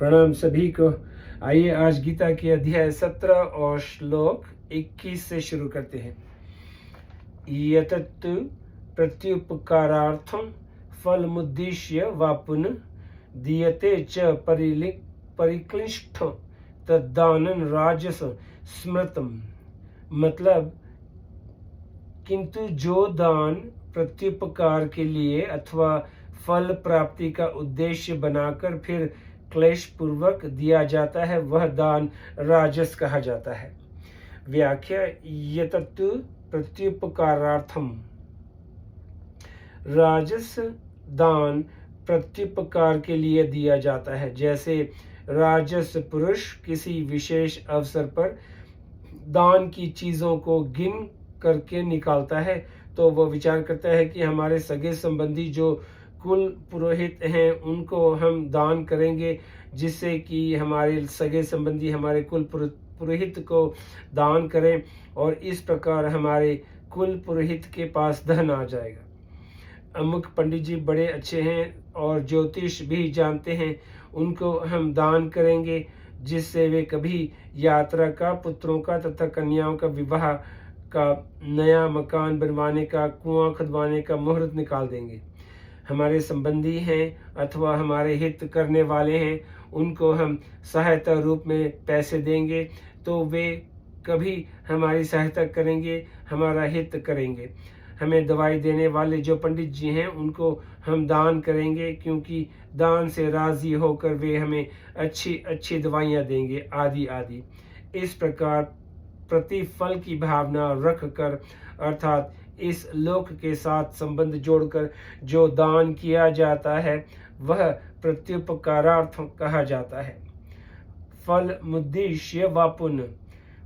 प्रणाम सभी को। आइए आज गीता के अध्याय 17 और श्लोक 21 से शुरू करते हैं। यतत् प्रत्युपकारार्थं फलमुद्दिश्य वा पुनः दीयते च परिक्लिष्ट तद्दानं राजस स्मृतम्। मतलब, किंतु जो दान प्रत्युपकार के लिए अथवा फल प्राप्ति का उद्देश्य बनाकर फिर क्लेश पूर्वक दिया जाता है वह दान राजस कहा जाता है। व्याख्या: यतत् प्रत्युपकारार्थम। राजस दान प्रत्युपकार के लिए दिया जाता है। जैसे राजस पुरुष किसी विशेष अवसर पर दान की चीजों को गिन करके निकालता है, तो वह विचार करता है कि हमारे सगे संबंधी जो कुल पुरोहित हैं उनको हम दान करेंगे, जिससे कि हमारे सगे संबंधी हमारे कुल पुरोहित को दान करें और इस प्रकार हमारे कुल पुरोहित के पास धन आ जाएगा। अमुक पंडित जी बड़े अच्छे हैं और ज्योतिष भी जानते हैं, उनको हम दान करेंगे, जिससे वे कभी यात्रा का, पुत्रों का तथा कन्याओं का विवाह का, नया मकान बनवाने का, कुआं खुदवाने का मुहूर्त निकाल देंगे। हमारे संबंधी हैं अथवा हमारे हित करने वाले हैं, उनको हम सहायता रूप में पैसे देंगे तो वे कभी हमारी सहायता करेंगे, हमारा हित करेंगे। हमें दवाई देने वाले जो पंडित जी हैं उनको हम दान करेंगे, क्योंकि दान से राजी होकर वे हमें अच्छी अच्छी दवाइयाँ देंगे, आदि आदि। इस प्रकार प्रतिफल की भावना रख कर, अर्थात इस लोक के साथ संबंध जोड़कर जो दान किया जाता है वह प्रत्युपकारार्थ कहा जाता है। फल मुद्देश्य वा पुनः,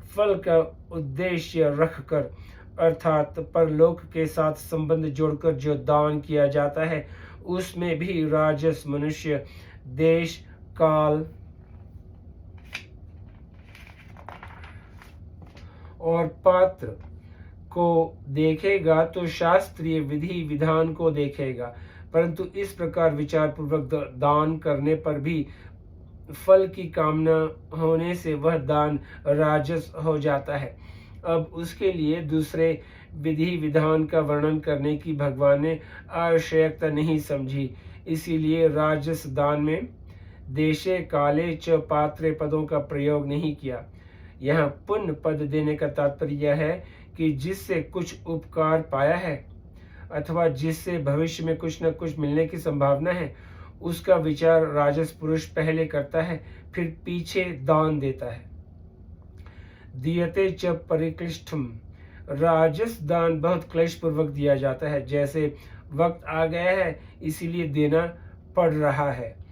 फल का उद्देश्य रखकर अर्थात परलोक के साथ संबंध जोड़कर जो दान किया जाता है उसमें भी राजस मनुष्य देश, काल और पात्र को देखेगा तो शास्त्रीय विधि विधान को देखेगा, परंतु इस प्रकार विचार पूर्वक दान करने पर भी फल की कामना होने से वह दान राजस हो जाता है। अब उसके लिए दूसरे विधि विधान का वर्णन करने की भगवान ने आवश्यकता नहीं समझी, इसीलिए राजस दान में देशे काले च पात्रे पदों का प्रयोग नहीं किया। यहाँ पुण्य पद देने का तात्पर्य है कि जिससे कुछ उपकार पाया है अथवा जिससे भविष्य में कुछ न कुछ मिलने की संभावना है, उसका विचार राजस पुरुष पहले करता है, फिर पीछे दान देता है। दीयते च परिक्लिष्टम, राजस दान बहुत क्लेश पूर्वक दिया जाता है। जैसे वक्त आ गया है इसीलिए देना पड़ रहा है,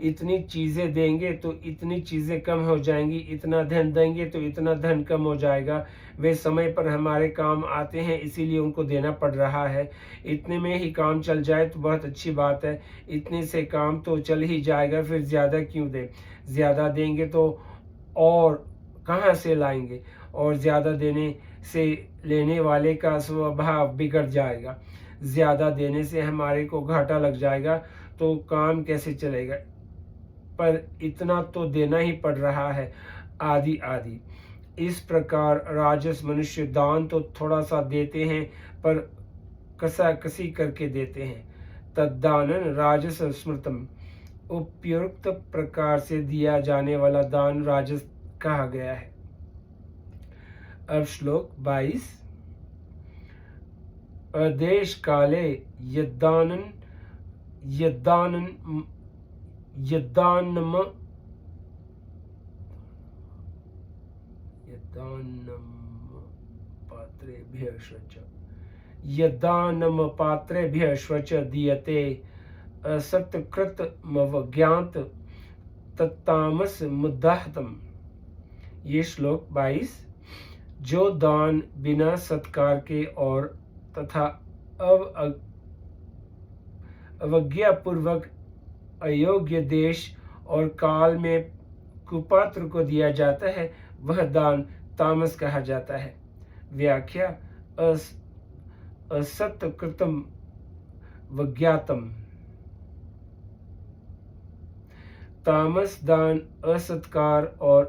इतनी चीजें देंगे तो इतनी चीजें कम हो जाएंगी, इतना धन देंगे तो इतना धन कम हो जाएगा। वे समय पर हमारे काम आते हैं इसीलिए उनको देना पड़ रहा है। इतने में ही काम चल जाए तो बहुत अच्छी बात है, इतने से काम तो चल ही जाएगा, फिर ज्यादा क्यों दें। ज्यादा देंगे तो और कहाँ से लाएंगे, और ज्यादा देने से लेने वाले का स्वभाव बिगड़ जाएगा, ज्यादा देने से हमारे को घाटा लग जाएगा, तो काम कैसे चलेगा। पर इतना तो देना ही पड़ रहा है, आदि आदि। इस प्रकार राजस मनुष्य दान तो थोड़ा सा देते हैं पर कसा कसी करके देते हैं। तद्दानन राजस स्मृतम, उपयुक्त प्रकार से दिया जाने वाला दान राजस कहा गया है। अब श्लोक 22। अदेश काले यद्दानम पात्रेभ्यः स्वच दीयते असत्कृतमवज्ञात तत्तामस मुद्दाहतम। ये श्लोक 22। जो दान बिना सत्कार के और तथा अवज्ञा पूर्वक अयोग्य देश और काल में कुपात्र को दिया जाता है वह दान तामस कहा जाता है। व्याख्या: असत्कृतम वज्ञातम। तामस दान असत्कार और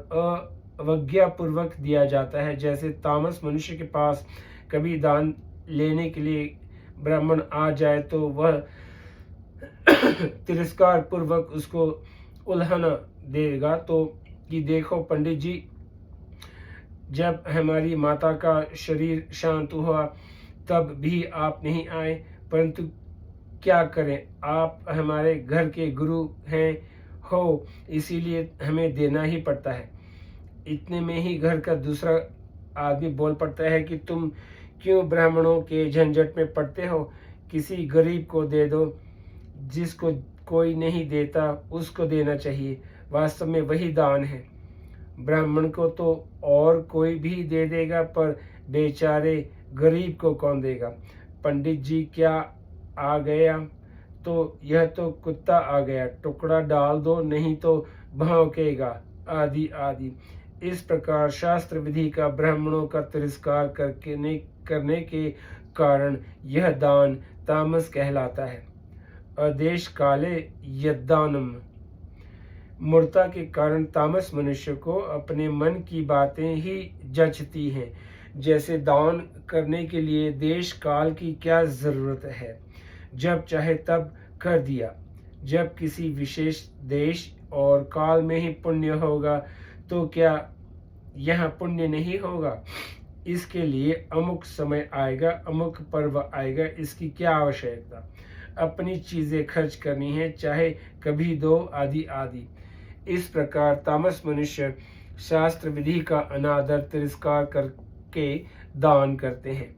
अवज्ञा पूर्वक दिया जाता है। जैसे तामस मनुष्य के पास कभी दान लेने के लिए ब्राह्मण आ जाए तो वह तिरस्कार पूर्वक उसको उल्हाना देगा, तो कि देखो पंडित जी, जब हमारी माता का शरीर शांत हुआ तब भी आप नहीं आए, परंतु क्या करें, आप हमारे घर के गुरु हैं हो, इसीलिए हमें देना ही पड़ता है। इतने में ही घर का दूसरा आदमी बोल पड़ता है कि तुम क्यों ब्राह्मणों के झंझट में पड़ते हो, किसी गरीब को दे दो, जिसको कोई नहीं देता उसको देना चाहिए, वास्तव में वही दान है। ब्राह्मण को तो और कोई भी दे देगा, पर बेचारे गरीब को कौन देगा। पंडित जी क्या आ गया, तो यह तो कुत्ता आ गया, टुकड़ा डाल दो नहीं तो भौंकेगा, आदि आदि। इस प्रकार शास्त्र विधि का ब्राह्मणों का तिरस्कार करने के कारण यह दान तामस कहलाता है। अदेश काले यद्दानम, मूर्ता के कारण तामस मनुष्य को अपने मन की बातें ही जचती हैं। जैसे दान करने के लिए देश काल की क्या जरूरत है, जब चाहे तब कर दिया। जब किसी विशेष देश और काल में ही पुण्य होगा तो क्या यहाँ पुण्य नहीं होगा। इसके लिए अमुक समय आएगा, अमुक पर्व आएगा, इसकी क्या आवश्यकता। अपनी चीजें खर्च करनी है, चाहे कभी दो, आदि आदि। इस प्रकार तामस मनुष्य शास्त्र विधि का अनादर तिरस्कार करके दान करते हैं,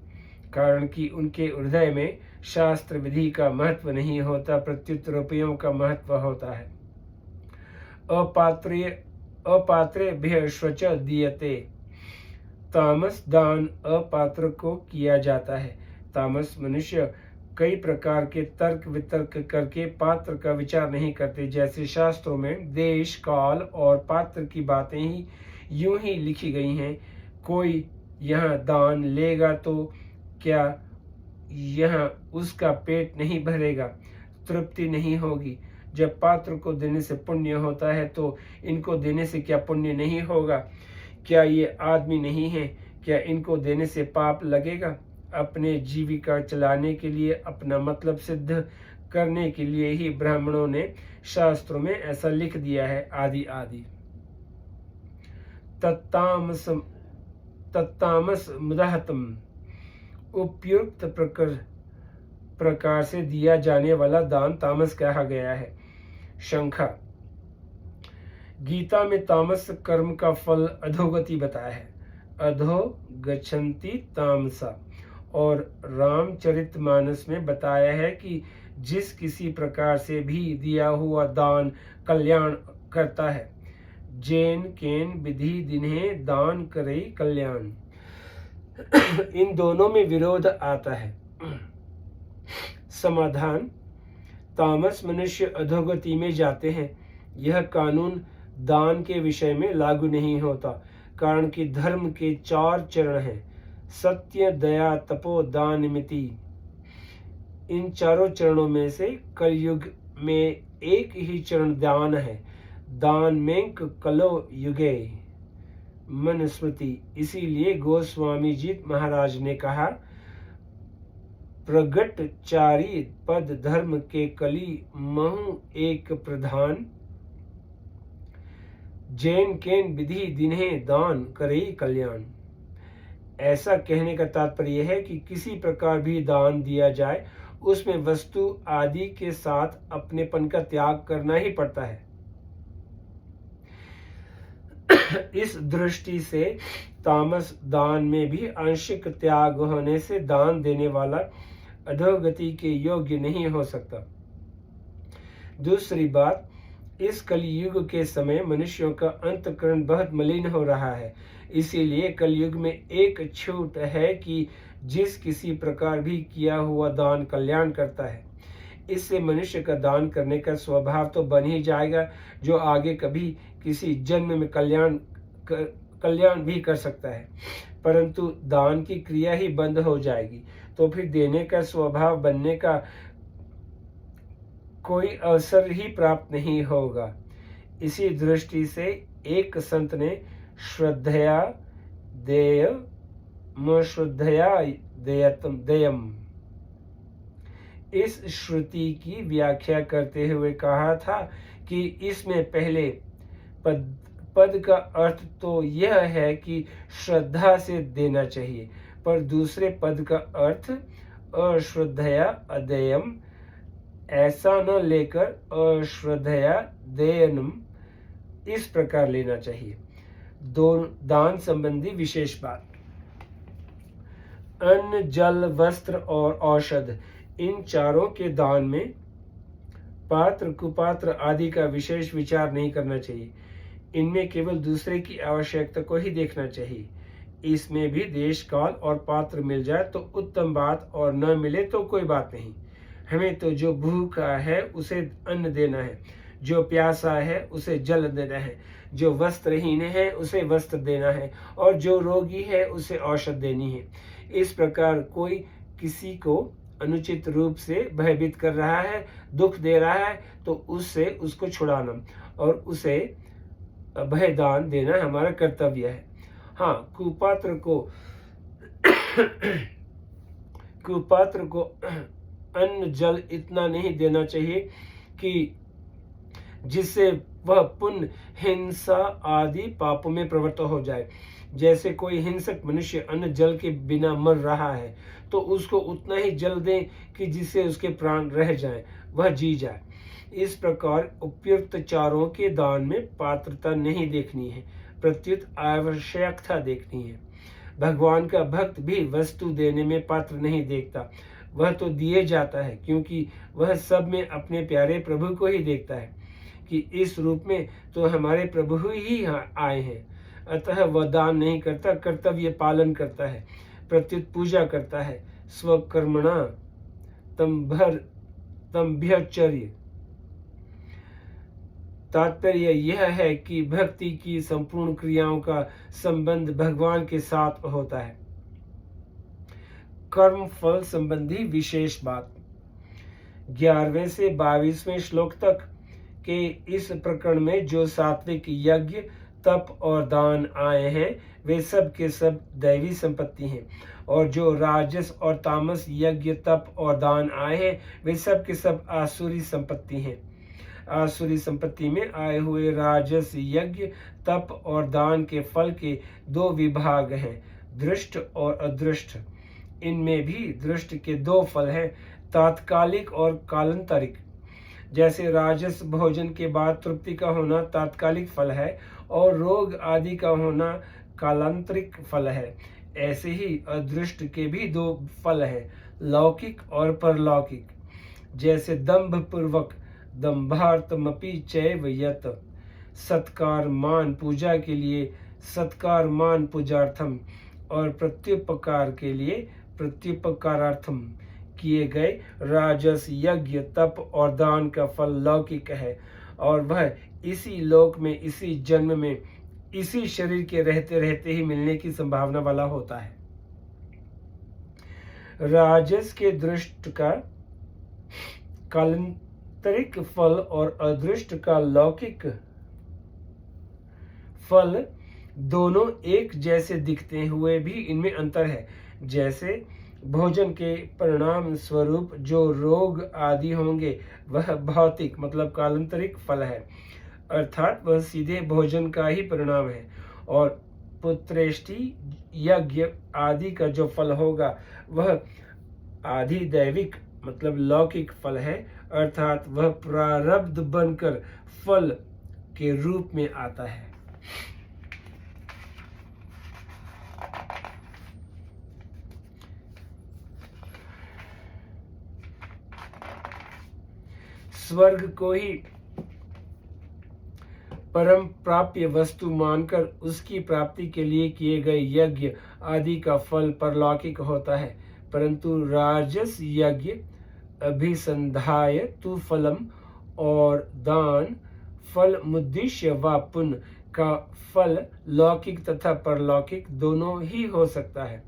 कारण कि उनके हृदय में शास्त्र विधि का महत्व नहीं होता, प्रत्युत रुपयों का महत्व होता है। अपात्रेभ्यः श्वच दीयते, तामस दान अपात्र को किया जाता है। तामस मनुष्य कई प्रकार के तर्क वितर्क करके पात्र का विचार नहीं करते। जैसे शास्त्रों में देश काल और पात्र की बातें ही यूं ही लिखी गई हैं। कोई यहाँ दान लेगा तो क्या यहाँ उसका पेट नहीं भरेगा, तृप्ति नहीं होगी। जब पात्र को देने से पुण्य होता है तो इनको देने से क्या पुण्य नहीं होगा। क्या ये आदमी नहीं है, क्या इनको देने से पाप लगेगा। अपने जीविका चलाने के लिए, अपना मतलब सिद्ध करने के लिए ही ब्राह्मणों ने शास्त्रों में ऐसा लिख दिया है, आदि आदि। तत्तामस मुदाहतम, उपयुक्त प्रकार से दिया जाने वाला दान तामस कहा गया है। शंखा, गीता में तामस कर्म का फल अधोगति बताया है, अधो गच्छन्ति तामसा। और रामचरितमानस में बताया है कि जिस किसी प्रकार से भी दिया हुआ दान कल्याण करता है, जैन केन विधि दिन्हे दान करे कल्याण। इन दोनों में विरोध आता है। समाधान, तामस मनुष्य अधोगति में जाते हैं। यह कानून दान के विषय में लागू नहीं होता, कारण कि धर्म के 4 चरण हैं, सत्य, दया, तपो, दान, मिति। इन चारों चरणों में से कलयुग में एक ही चरण दान है। दान में कलो युगे मनुस्मृति। इसीलिए गोस्वामी जी महाराज ने कहा, प्रगट चारी पद धर्म के कली महु एक प्रधान, जैन केन विधि दिन्हे दान करे कल्याण। ऐसा कहने का तात्पर्य है कि किसी प्रकार भी दान दिया जाए, उसमें वस्तु आदि के साथ अपनेपन का त्याग करना ही पड़ता है। इस दृष्टि से तामस दान में भी आंशिक त्याग होने से दान देने वाला अधोगति के योग्य नहीं हो सकता। दूसरी बात, इस कलयुग के समय मनुष्यों का अंतःकरण बहुत मलिन हो रहा है। इसीलिए कलयुग में एक छूट है कि जिस किसी प्रकार भी किया हुआ दान कल्याण करता है। इससे मनुष्य का दान करने का स्वभाव तो बन ही जाएगा, जो आगे कभी किसी जन्म में कल्याण भी कर सकता है, परंतु दान की क्रिया ही बंद हो जाएगी, तो फिर देने का स्वभाव बनने का कोई अवसर ही प्राप्त नहीं होगा। इसी दृष्टि से एक संत ने श्रद्धया श्रद्धया देयम इस श्रुति की व्याख्या करते हुए कहा था कि इसमें पहले पद का अर्थ तो यह है कि श्रद्धा से देना चाहिए, पर दूसरे पद का अर्थ अश्रद्धया अदेयम ऐसा न लेकर अश्रद्धया देयनम इस प्रकार लेना चाहिए। दो दान संबंधी विशेष बात। अन्न, जल, वस्त्र और औषध, इन चारों के दान में पात्र कुपात्र आदि का विशेष विचार नहीं करना चाहिए। इनमें केवल दूसरे की आवश्यकता को ही देखना चाहिए। इसमें भी देश काल और पात्र मिल जाए तो उत्तम बात, और न मिले तो कोई बात नहीं। हमें तो जो भूखा है उसे अन्न देना है, जो प्यासा है उसे जल देना है, जो वस्त्रहीन है उसे वस्त्र देना है, और जो रोगी है उसे औषध देनी है। इस प्रकार कोई किसी को अनुचित रूप से भयभीत कर रहा है, दुख दे रहा है, तो उससे उसको छुड़ाना और उसे भयदान देना हमारा कर्तव्य है। हाँ, कुपात्र को अन्न जल इतना नहीं देना चाहिए कि जिससे वह पुण्य, हिंसा आदि पापों में प्रवृत्त हो जाए। जैसे कोई हिंसक मनुष्य अन्न जल के बिना मर रहा है तो उसको उतना ही जल दें कि जिससे उसके प्राण रह जाएं, वह जी जाए। इस प्रकार उपयुक्त चारों के दान में पात्रता नहीं देखनी है, प्रत्युत आवश्यकता देखनी है। भगवान का भक्त भी वस्तु देने में पात्र नहीं देखता, वह तो दिए जाता है, क्योंकि वह सब में अपने प्यारे प्रभु को ही देखता है कि इस रूप में तो हमारे प्रभु ही आए हैं। अतः वह दान नहीं करता, कर्तव्य पालन करता है, प्रत्युत पूजा करता है। स्वकर्मणा तंभ्यचर्य। तात्पर्य यह है कि भक्ति की संपूर्ण क्रियाओं का संबंध भगवान के साथ होता है। कर्म फल संबंधी विशेष बात। 11वें से 22वें श्लोक तक के इस प्रकरण में जो सात्विक यज्ञ, तप और दान आए हैं वे सब के सब दैवी संपत्ति हैं, और जो राजस और तामस यज्ञ, तप और दान आए हैं वे सब के सब आसुरी संपत्ति हैं। आसुरी संपत्ति में आए हुए राजस यज्ञ, तप और दान के फल के दो विभाग हैं, दृष्ट और अदृष्ट। इनमें भी दृष्ट के दो फल हैं, तात्कालिक और कालांतरिक। जैसे राजस भोजन के बाद तृप्ति का होना तात्कालिक फल है और रोग आदि का होना कालांतरिक फल है, ऐसे ही अदृष्ट के भी दो फल हैं, लौकिक और परलौकिक। जैसे दंभ पूर्वक दंभार्थमपि चैव यत, सत्कार मान पूजा के लिए सत्कार मान पूजार्थम, और प्रत्युपकार के लिए प्रत्युपकारार्थम किए गए राजस यज्ञ, तप और दान का फल लौकिक है, और वह इसी लोक में, इसी जन्म में, इसी शरीर के रहते रहते ही मिलने की संभावना वाला होता है। राजस के दृष्ट का कालांतरिक फल और अदृष्ट का लौकिक फल दोनों एक जैसे दिखते हुए भी इनमें अंतर है। जैसे भोजन के परिणाम स्वरूप जो रोग आदि होंगे वह भौतिक मतलब कालांतरिक फल है, अर्थात वह सीधे भोजन का ही परिणाम है, और पुत्रेष्टि यज्ञ आदि का जो फल होगा वह आदि दैविक मतलब लौकिक फल है, अर्थात वह प्रारब्ध बनकर फल के रूप में आता है। स्वर्ग को ही परम प्राप्य वस्तु मानकर उसकी प्राप्ति के लिए किए गए यज्ञ आदि का फल परलौकिक होता है, परंतु राजस यज्ञ अभिसंधाय तु फलम और दान फल मुद्दिश्य व पुण्य का फल लौकिक तथा परलौकिक दोनों ही हो सकता है।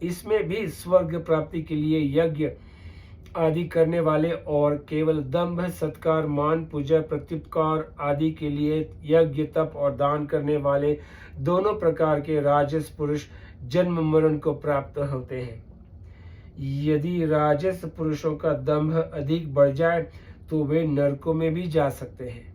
इसमें भी स्वर्ग प्राप्ति के लिए यज्ञ आदि करने वाले और केवल दंभ सत्कार मान पूजा प्रत्युपकार आदि के लिए यज्ञ तप और दान करने वाले दोनों प्रकार के राजस पुरुष जन्म मरण को प्राप्त होते हैं। यदि राजस पुरुषों का दंभ अधिक बढ़ जाए तो वे नरकों में भी जा सकते हैं,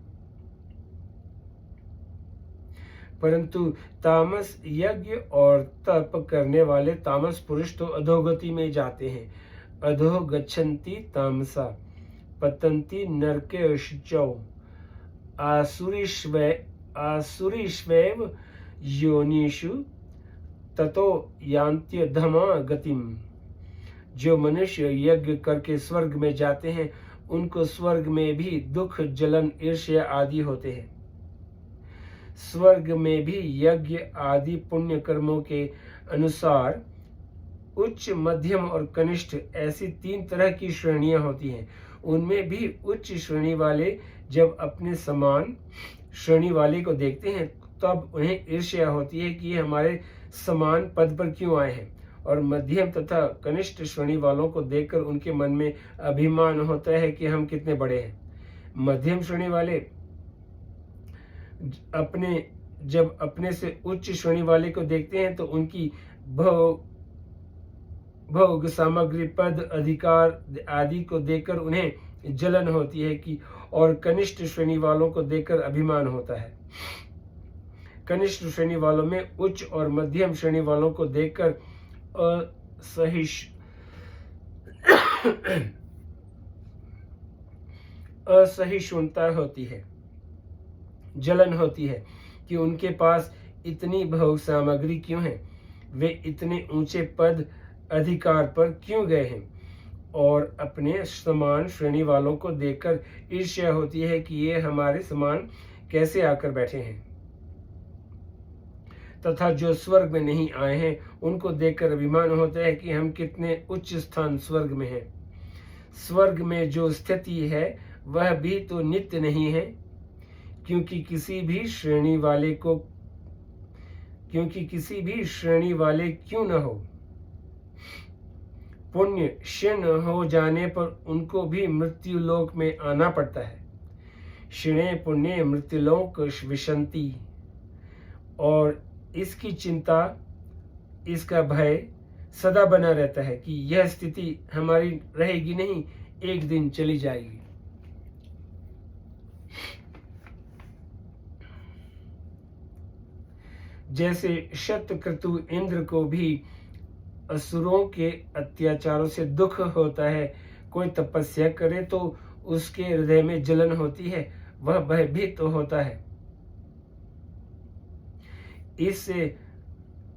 परंतु तामस यज्ञ और तप करने वाले तामस पुरुष तो अधोगति में जाते हैं। अधो गच्छन्ति तामसा पतन्ति नरके शुचौ आसुरीष्वैव योनिषु ततो यान्त्यधमा गतिम। जो मनुष्य यज्ञ करके स्वर्ग में जाते हैं उनको स्वर्ग में भी दुख जलन ईर्ष्या आदि होते हैं। स्वर्ग में भी यज्ञ आदि पुण्य कर्मों के अनुसार उच्च मध्यम और कनिष्ठ ऐसी 3 तरह की श्रेणियां होती हैं। उनमें भी उच्च श्रेणी वाले जब अपने समान श्रेणी वाले को देखते हैं तब उन्हें ईर्ष्या होती है कि ये हमारे समान पद पर क्यों आए हैं, और मध्यम तथा कनिष्ठ श्रेणी वालों को देखकर उनके मन में अभिमान होता है कि हम कितने बड़े हैं। मध्यम श्रेणी वाले जब अपने से उच्च श्रेणी वाले को देखते हैं तो उनकी भोग सामग्री पद अधिकार आदि को देखकर उन्हें जलन होती है कि, और कनिष्ठ श्रेणी वालों को देखकर अभिमान होता है। कनिष्ठ श्रेणी वालों में उच्च और मध्यम श्रेणी वालों को देखकर असहिष्णुता होती है, जलन होती है कि उनके पास इतनी भोग सामग्री क्यों है, वे इतने ऊंचे पद अधिकार पर क्यों गए हैं, और अपने समान श्रेणी वालों को देखकर ईर्ष्या होती है कि ये हमारे समान कैसे आकर बैठे हैं। तथा जो स्वर्ग में नहीं आए हैं उनको देखकर अभिमान होता है कि हम कितने उच्च स्थान स्वर्ग में हैं। स्वर्ग में जो स्थिति है वह भी तो नित्य नहीं है, क्योंकि किसी भी श्रेणी वाले क्यों न हो, पुण्य क्षीण हो जाने पर उनको भी मृत्यु लोक में आना पड़ता है। क्षीणे पुण्य मृत्युलोक विशंति, और इसकी चिंता, इसका भय सदा बना रहता है कि यह स्थिति हमारी रहेगी नहीं, एक दिन चली जाएगी। जैसे शतक्रतु इंद्र को भी असुरों के अत्याचारों से दुख होता है, कोई तपस्या करे तो उसके हृदय में जलन होती है, वह भयभीत तो होता है। इससे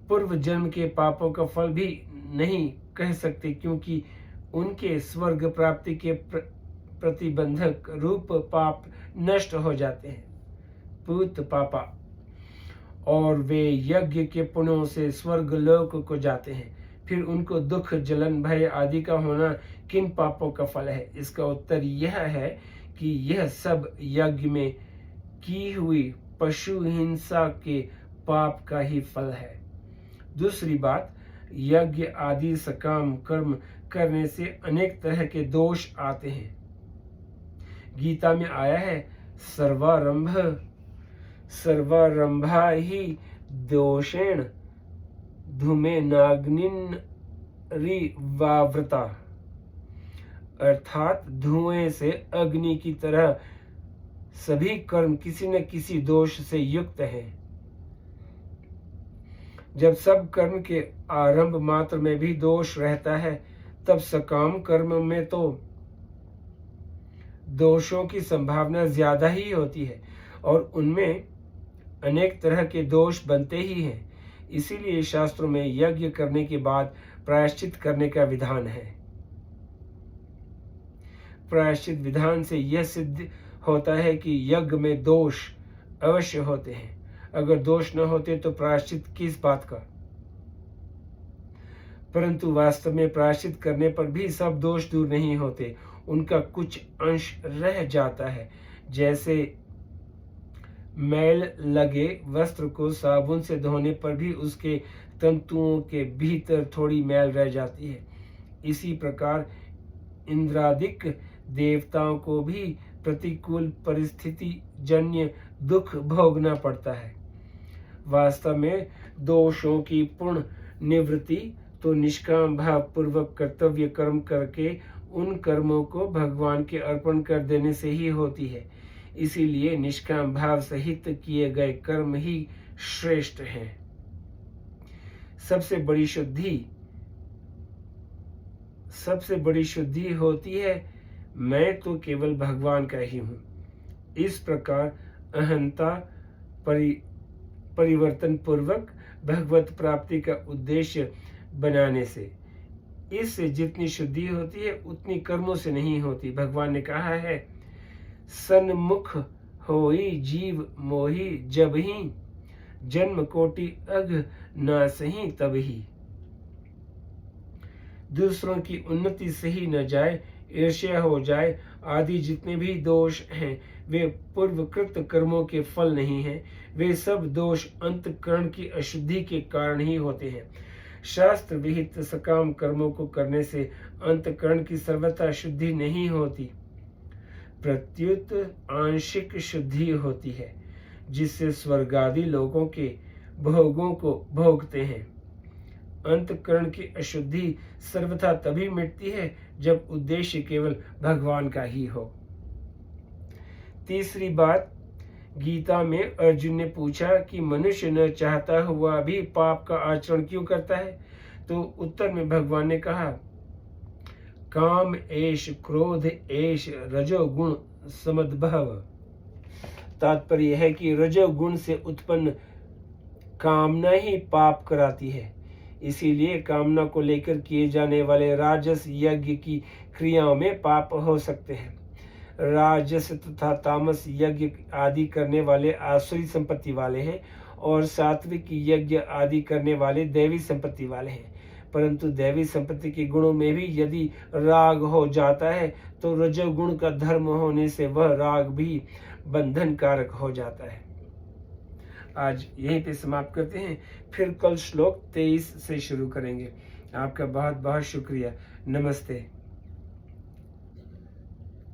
पूर्व जन्म के पापों का फल भी नहीं कह सकते, क्योंकि उनके स्वर्ग प्राप्ति के प्रतिबंधक रूप पाप नष्ट हो जाते हैं, पूत पापा, और वे यज्ञ के पुण्यों से स्वर्ग लोक को जाते हैं। फिर उनको दुख जलन भय आदि का होना किन पापों का फल है? इसका उत्तर यह है कि यह सब यज्ञ में की हुई पशु हिंसा के पाप का ही फल है। दूसरी बात, यज्ञ आदि सकाम कर्म करने से अनेक तरह के दोष आते हैं। गीता में आया है, सर्वारंभा ही दोषेण धूमे नाग्निन रिवावृता, अर्थात धुएं से अग्नि की तरह सभी कर्म किसी न किसी दोष से युक्त हैं। जब सब कर्म के आरंभ मात्र में भी दोष रहता है, तब सकाम कर्म में तो दोषों की संभावना ज्यादा ही होती है और उनमें अनेक तरह के दोष बनते ही हैं। इसीलिए शास्त्रों में यज्ञ करने के बाद प्रायश्चित करने का विधान है। प्रायश्चित विधान से यह सिद्ध होता है कि यज्ञ में दोष अवश्य होते हैं। अगर दोष न होते तो प्रायश्चित किस बात का? परंतु वास्तव में प्रायश्चित करने पर भी सब दोष दूर नहीं होते, उनका कुछ अंश रह जाता है। जैसे मैल लगे वस्त्र को साबुन से धोने पर भी उसके तंतुओं के भीतर थोड़ी मैल रह जाती है। इसी प्रकार इंद्रादिक देवताओं को भी प्रतिकूल परिस्थिति जन्य दुख भोगना पड़ता है। वास्तव में दोषों की पूर्ण निवृत्ति तो निष्काम भाव पूर्वक कर्तव्य कर्म करके उन कर्मों को भगवान के अर्पण कर देने से ही होती है। इसीलिए निष्काम भाव सहित किए गए कर्म ही श्रेष्ठ हैं। सबसे बड़ी शुद्धि होती है मैं तो केवल भगवान का ही हूँ। इस प्रकार अहंता परिवर्तन पूर्वक भगवत प्राप्ति का उद्देश्य बनाने से इससे जितनी शुद्धि होती है उतनी कर्मों से नहीं होती। भगवान ने कहा है, सन्मुख होई जीव मोही जब ही, जन्म कोटि अघ ना सही तब ही। दूसरों की उन्नति से ही न जाए, ईर्ष्या हो जाए आदि जितने भी दोष हैं वे पूर्वकृत कर्मों के फल नहीं हैं। वे सब दोष अंतःकरण की अशुद्धि के कारण ही होते हैं। शास्त्र विहित सकाम कर्मों को करने से अंतःकरण की सर्वथा शुद्धि नहीं होती, प्रत्युत आंशिक शुद्धि होती है, जिससे स्वर्गादि लोगों के भोगों को भोगते हैं। अंतःकरण की अशुद्धि सर्वथा तभी मिटती है जब उद्देश्य केवल भगवान का ही हो। तीसरी बात, गीता में अर्जुन ने पूछा कि मनुष्य न चाहता हुआ भी पाप का आचरण क्यों करता है? तो उत्तर में भगवान ने कहा, काम एष क्रोध एष रजोगुण समद्भव। तात्पर्य यह है कि रजोगुण से उत्पन्न कामना ही पाप कराती है। इसीलिए कामना को लेकर किए जाने वाले राजस यज्ञ की क्रियाओं में पाप हो सकते हैं। राजस तथा तामस यज्ञ आदि करने वाले आसुरी संपत्ति वाले हैं और सात्विक यज्ञ आदि करने वाले दैवी संपत्ति वाले हैं। परंतु दैवी संपत्ति के गुणों में भी यदि राग हो जाता है तो रजोगुण का धर्म होने से वह राग भी बंधन कारक हो जाता है। आज यहीं पे समाप्त करते हैं, फिर कल श्लोक 23 से शुरू करेंगे। आपका बहुत बहुत शुक्रिया। नमस्ते।